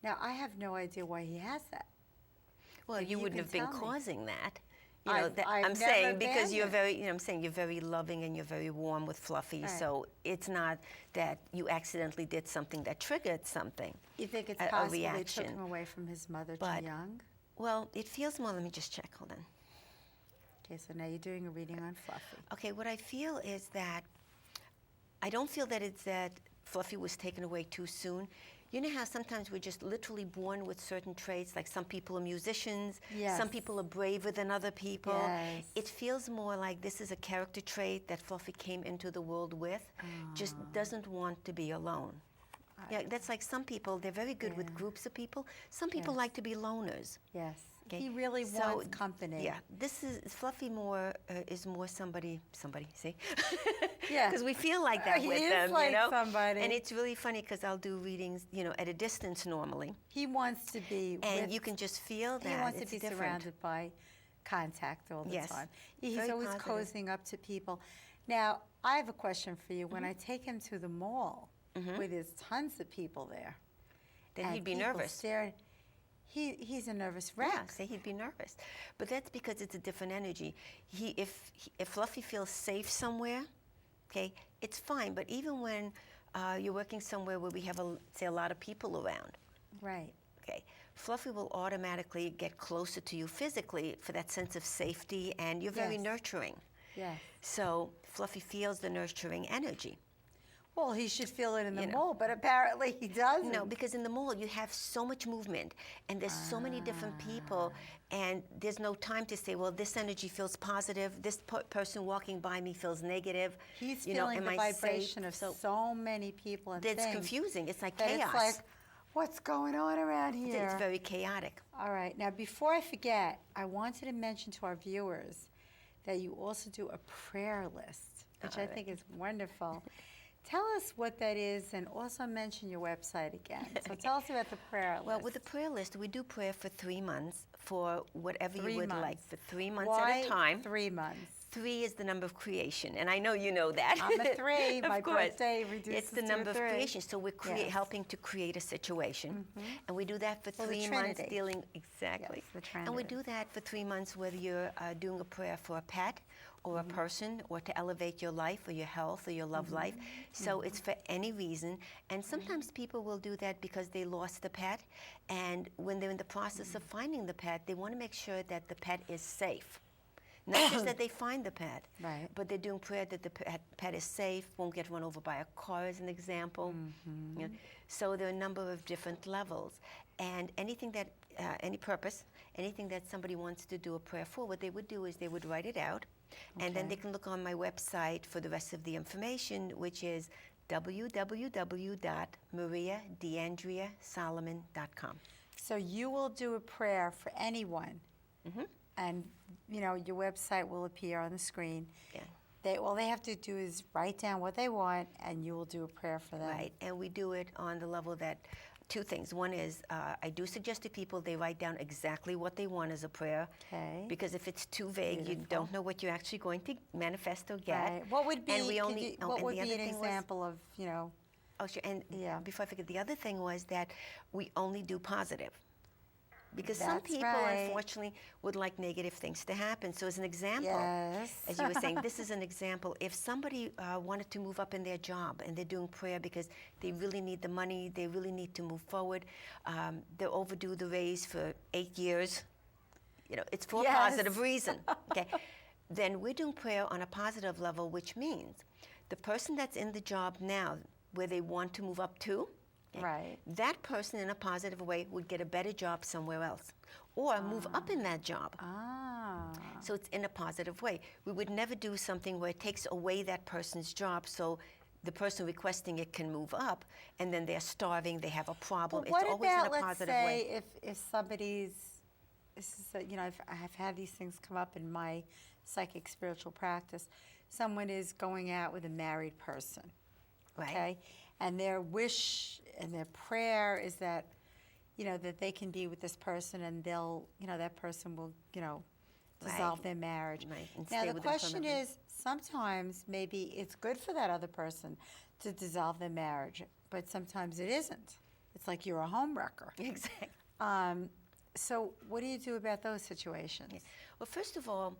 Now, I have no idea why he has that. Well, Maybe you you wouldn't can have been tell me. causing that. I've I'm never saying because been you're there. very, I'm saying you're very loving and you're very warm with Fluffy. Right. So it's not that you accidentally did something that triggered something. You think it's a possible they reaction. took him away from his mother But- too young? Well, it feels more. Let me just check. Hold on. Okay, so now you're doing a reading on Fluffy. Okay, what I feel is that I don't feel that it's that Fluffy was taken away too soon. You know how sometimes we're just literally born with certain traits, like some people are musicians, Yes. some people are braver than other people. Yes. It feels more like this is a character trait that Fluffy came into the world with, just doesn't want to be alone. Yeah, that's like some people, they're very good with Yeah. groups of people. Some people Yes. like to be loners. Yes. Okay, He really so, wants company. Yeah, this is Fluffy more is more somebody. See, Yeah. because we feel like that He with is them, like you know. somebody. And it's really funny because I'll do readings, at a distance normally, He wants to be and with, you can just feel that he wants it's to be different. surrounded by contact all the Yes. time. He's Very always positive. cozying up to people. Now, I have a question for you. When I take him to the mall, where there's tons of people there, Then and he'd be people nervous. staring, he's a nervous Yeah, wreck. say he'd be nervous, but that's because it's a different energy. If Fluffy feels safe somewhere, okay, it's fine. But even when you're working somewhere where we have say a lot of people around, Right. okay, Fluffy will automatically get closer to you physically for that sense of safety, and you're very Yes. nurturing. Yes. So Fluffy feels the nurturing energy. Well, he should feel it in the You know. mall, but apparently he doesn't. No, because in the mall you have so much movement, and there's so many different people, and there's no time to say, well, this energy feels positive, this person walking by me feels negative. He's am feeling the I safe? vibration of so many people and It's things. confusing. It's like that chaos. It's like, what's going on around here? It's very chaotic. All right. Now, before I forget, I wanted to mention to our viewers that you also do a prayer list, which I All right. think is wonderful. Tell us what that is, and also mention your website again. So tell us about the prayer list. Well, with the prayer list, we do prayer for 3 months for whatever 3 you would like, months. for 3 months Why at a time. 3 months? 3 is the number of creation, and I know you know that. I'm a 3. Of My course. birthday reduces It's the to number a of 3. creation, so we're Yes. helping to create a situation, and we do that for Well, the 3 months, Trinity. dealing exactly. Yes, the And we Trinity. do that for 3 months, whether you're doing a prayer for a pet, or a person, or to elevate your life, or your health, or your love life. So it's for any reason, and sometimes people will do that because they lost a pet, and when they're in the process of finding the pet, they want to make sure that the pet is safe. Not just that they find the pet, Right. but they're doing prayer that the pet is safe, won't get run over by a car, as an example. You know, so there are a number of different levels. And anything that, any purpose, anything that somebody wants to do a prayer for, what they would do is they would write it out, and then Okay. they can look on my website for the rest of the information, which is www.mariadeandreasolomon.com. So you will do a prayer for anyone, and your website will appear on the screen. Yeah. All they have to do is write down what they want, and you will do a prayer for them. Right, and we do it on the level that 2 things. One is I do suggest to people they write down exactly what they want as a prayer. Okay. Because if it's too vague, you Beautiful. don't know what you're actually going to manifest or get. Right. What would be? And we could only. you- oh, what and would the be other an thing was- example of Oh, sure. And Yeah. before I forget, the other thing was that we only do positive. Because some That's people, right. unfortunately, would like negative things to happen. So, as an example, Yes. as you were saying, this is an example. If somebody wanted to move up in their job and they're doing prayer because they really need the money, they really need to move forward, they're overdue the raise for 8 years. It's for Yes. a positive reason. Okay, then we're doing prayer on a positive level, which means the person that's in the job now, where they want to move up to. Right. That person, in a positive way, would get a better job somewhere else, or move up in that job. Ah. So it's in a positive way. We would never do something where it takes away that person's job, so the person requesting it can move up, and then they're starving, they have a problem. Well, what it's always about, in a let's positive say, way. if somebody's, this is I've had these things come up in my psychic spiritual practice. Someone is going out with a married person, Right. okay, and their wish and their prayer is that, that they can be with this person, and they'll, that person will, dissolve Right. their marriage. Right, and Now stay the with them question permanently. is, sometimes maybe it's good for that other person to dissolve their marriage, but sometimes it isn't. it's like you're a home wrecker. Exactly. So what do you do about those situations? Yeah. Well, first of all,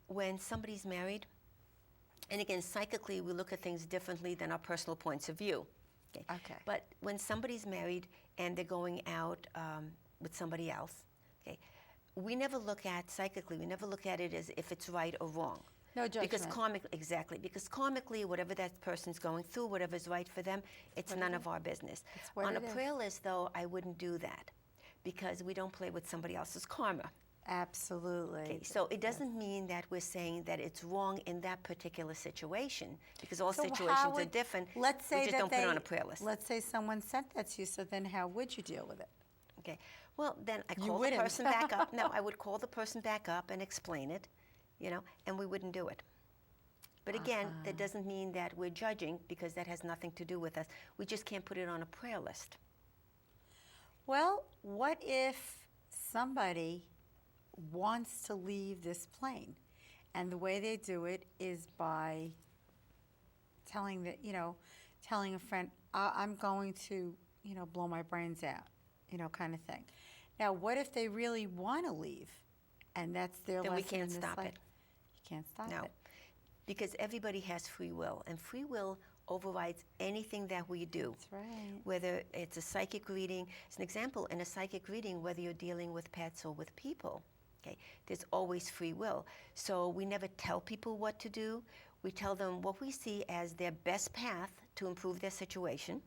when somebody's married, and again, psychically, we look at things differently than our personal points of view. Okay. But when somebody's married and they're going out with somebody else, okay, we never look at, psychically, we never look at it as if it's right or wrong. No judgment. Because karmically, whatever that person's going through, whatever's right for them, it's none of our business. On a prayer list, though, I wouldn't do that because we don't play with somebody else's karma. Absolutely. Okay, so it doesn't mean that we're saying that it's wrong in that particular situation, because all So situations how are would- different. Let's say we just that don't put it on a prayer list. Let's say someone sent that to you, so then how would you deal with it? Okay, well, then I You call the wouldn't. person back up. No, I would call the person back up and explain it, and we wouldn't do it. But again, that doesn't mean that we're judging, because that has nothing to do with us. We just can't put it on a prayer list. Well, what if somebody wants to leave this plane, and the way they do it is by telling telling a friend, I'm going to, blow my brains out, kind of thing. Now, what if they really want to leave, and that's their Then lesson we can't in this stop life? it. You can't stop No, it. because everybody has free will, and free will overrides anything that we do. That's right. Whether it's a psychic reading, as an example, in a psychic reading, whether you're dealing with pets or with people, okay, there's always free will. So we never tell people what to do. We tell them what we see as their best path to improve their situation,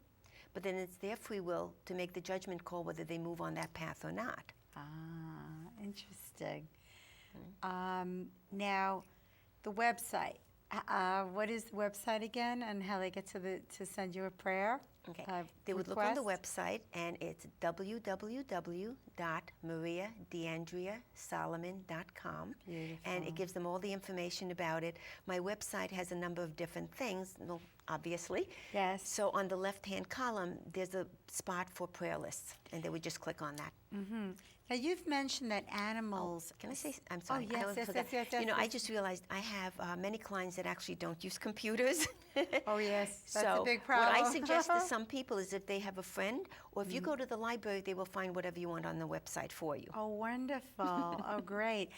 but then it's their free will to make the judgment call whether they move on that path or not. Interesting. Now, the website. What is the website again, and how they get to send you a prayer? Okay. They would look on the website, and it's www.mariadeandreasolomon.com, and it gives them all the information about it. My website has a number of different things, obviously. Yes. So on the left-hand column, there's a spot for prayer lists, and they would just click on that. Mm-hmm. Now, you've mentioned that animals. Can I say? I'm sorry. Oh, yes, I always yes, forgot. yes, yes, I yes. just realized I have many clients that actually don't use computers. Oh, yes, that's so a big problem. what I suggest to some people is if they have a friend, or if you go to the library, they will find whatever you want on the website for you. Oh, wonderful. Oh, great.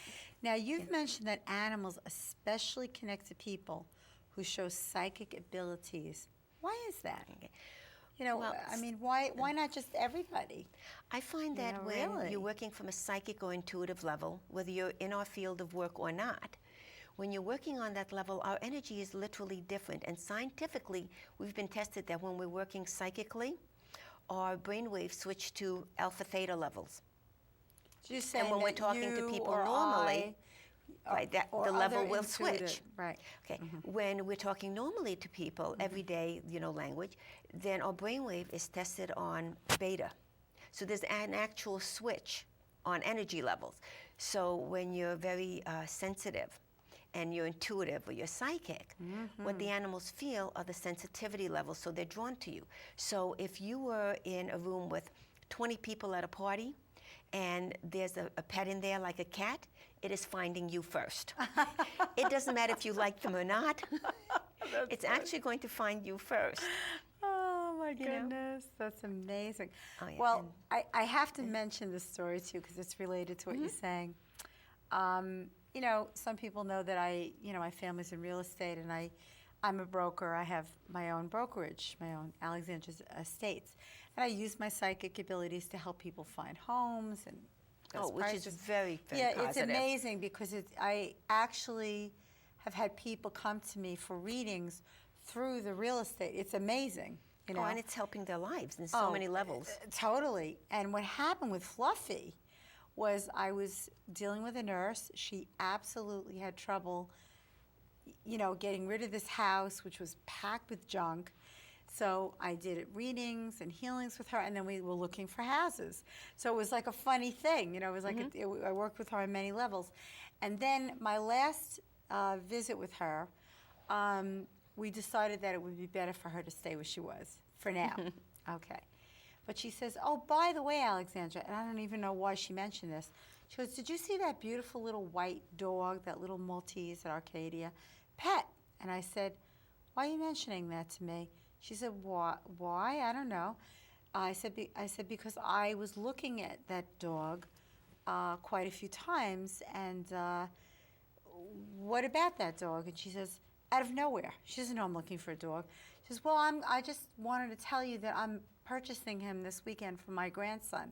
Now, you've mentioned that animals especially connect to people who show psychic abilities. Why is that? Okay. Well, I mean, why not just everybody? I find that Yeah, when really. you're working from a psychic or intuitive level, whether you're in our field of work or not, when you're working on that level, our energy is literally different. And scientifically, we've been tested that when we're working psychically, our brainwaves switch to alpha theta levels. You're saying And when we're that talking to you people or normally, I, right, that or the level other will intuitive- switch. Right. Okay, when we're talking normally to people, everyday, language, then our brainwave is tested on beta. So there's an actual switch on energy levels. So when you're very sensitive and you're intuitive or you're psychic, what the animals feel are the sensitivity levels, so they're drawn to you. So if you were in a room with 20 people at a party, and there's a pet in there like a cat, it is finding you first. It doesn't matter if you like them or not. It's actually going to find you first. Oh, my You know? goodness. That's amazing. Oh, yeah, Well, I have to mention this story, too, because it's related to what you're saying. Some people know that my family's in real estate, and I'm a broker. I have my own brokerage, my own Alexandra's Estates. And I use my psychic abilities to help people find homes and best Which prices. is very, very Yeah, positive. it's amazing because I actually have had people come to me for readings through the real estate. It's amazing. Oh, and it's helping their lives in so many levels. Totally. And what happened with Fluffy was I was dealing with a nurse. She absolutely had trouble, getting rid of this house, which was packed with junk. So I did readings and healings with her, and then we were looking for houses. So it was like a funny thing, it was like I worked with her on many levels. And then my last visit with her, we decided that it would be better for her to stay where she was for now. Okay. But she says, oh, by the way, Alexandra, and I don't even know why she mentioned this. She goes, did you see that beautiful little white dog, that little Maltese at Arcadia? Pet. And I said, why are you mentioning that to me? She said, why? I don't know. I said, because I was looking at that dog quite a few times, and what about that dog? And she says, out of nowhere, she doesn't know I'm looking for a dog. She says, well, I just wanted to tell you that I'm purchasing him this weekend for my grandson.